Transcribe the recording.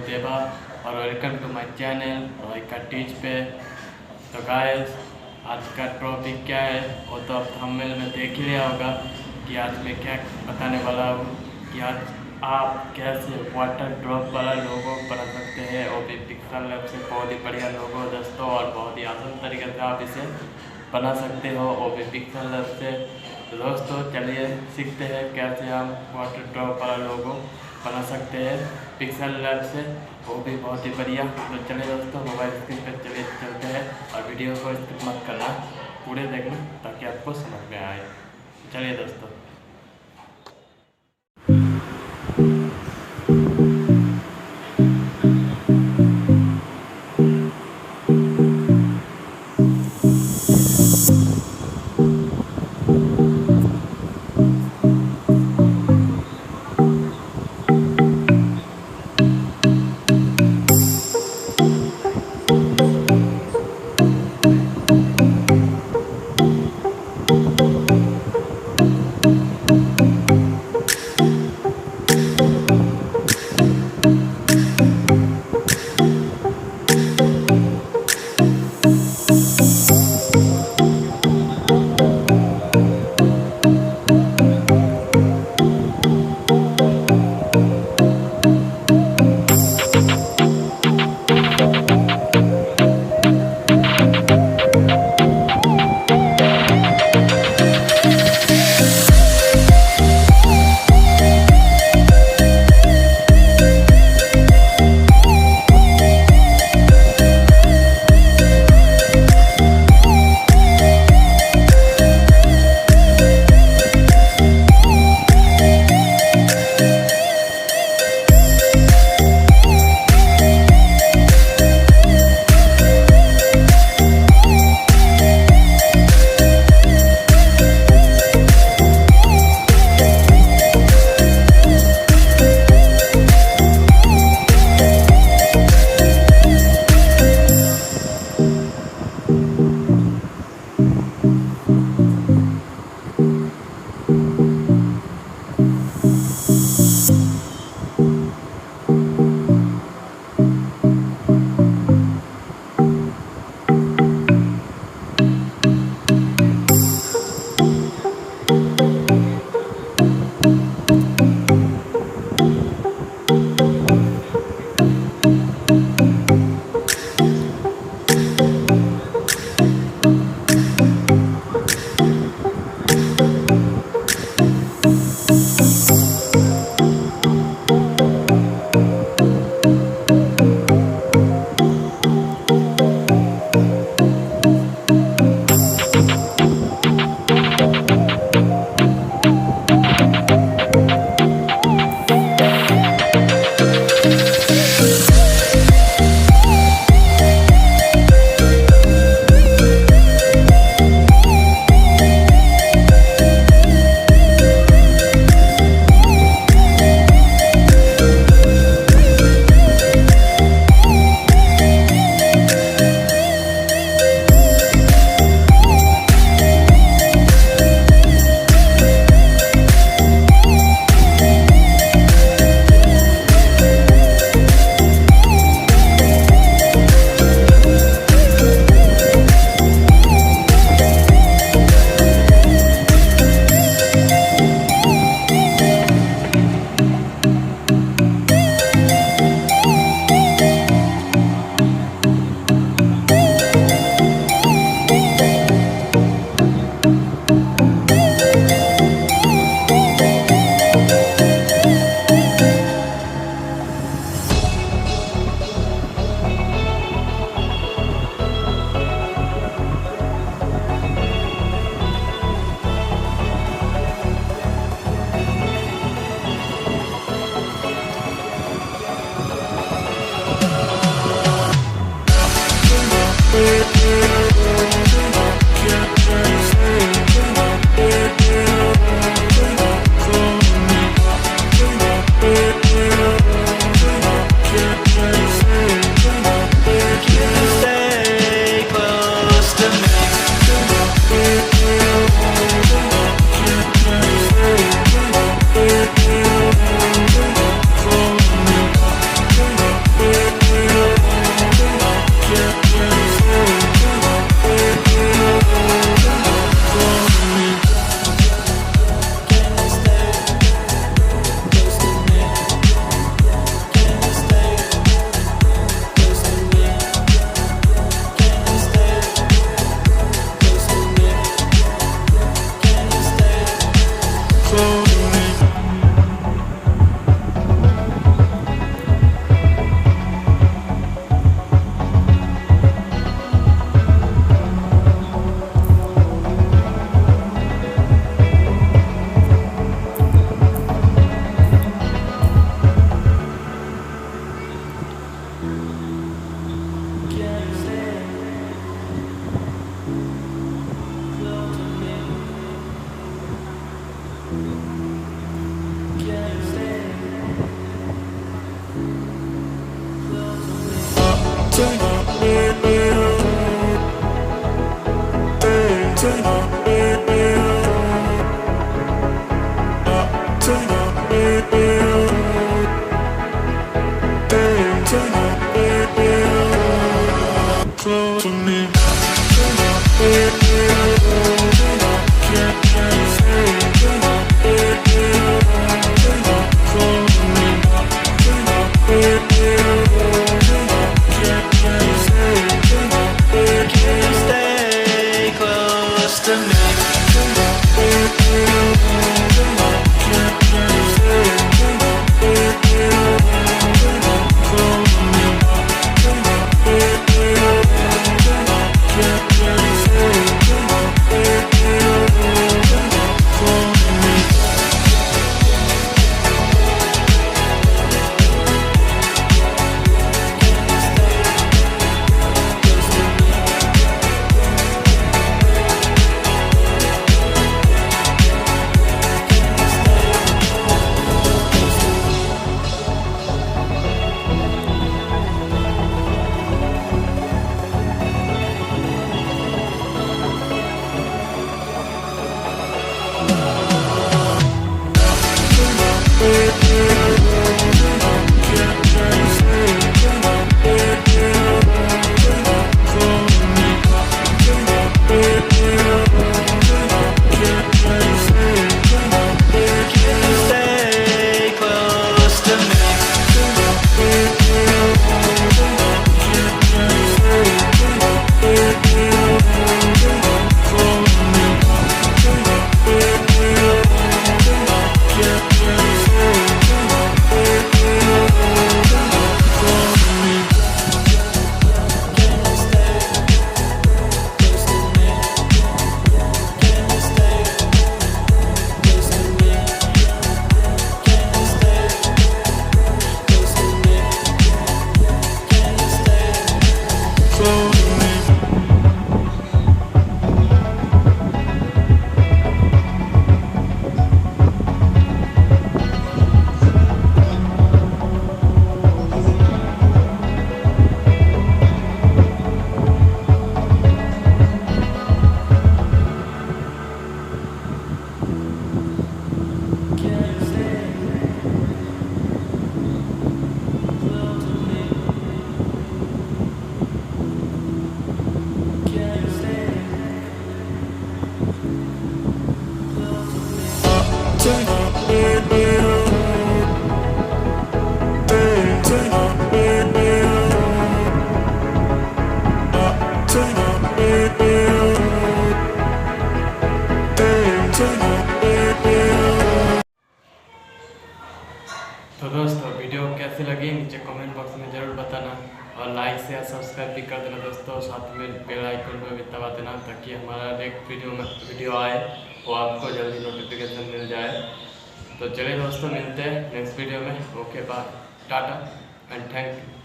देवा और welcome to my channel Rohika teach पे। तो गाइस, आज का टॉपिक क्या है वो तो आप थंबनेल में देख ही लिया होगा कि आज मैं क्या बताने वाला हूँ कि आज आप कैसे वाटर ड्रॉप वाला लोगो बना सकते हैं, वो भी पिक्सल लैब से। बहुत ही बढ़िया लोगो दोस्तों और बहुत ही आसान तरीके से आप इसे बना सकते हो, वो भी पिक्सल लैब से। तो दोस्तों चलिए सीखते हैं कैसे हम वाटर ड्रॉप वाला लोगो बना सकते हैं पिक्सल लैब से, वो भी बहुत ही बढ़िया। तो चलिए दोस्तों मोबाइल स्क्रीन पर चलिए चलते हैं और वीडियो को स्किप मत करना, पूरे देखना ताकि आपको समझ में आए। चलिए दोस्तों। कैसी लगी नीचे कमेंट बॉक्स में ज़रूर बताना, और लाइक शेयर सब्सक्राइब भी कर देना दोस्तों। साथ में बेल आइकन पर भी दबा देना ताकि हमारा नेक्स्ट वीडियो आए वो आपको जल्दी नोटिफिकेशन मिल जाए। तो चलिए दोस्तों, मिलते हैं नेक्स्ट वीडियो में। Okay bye, tata and thank you.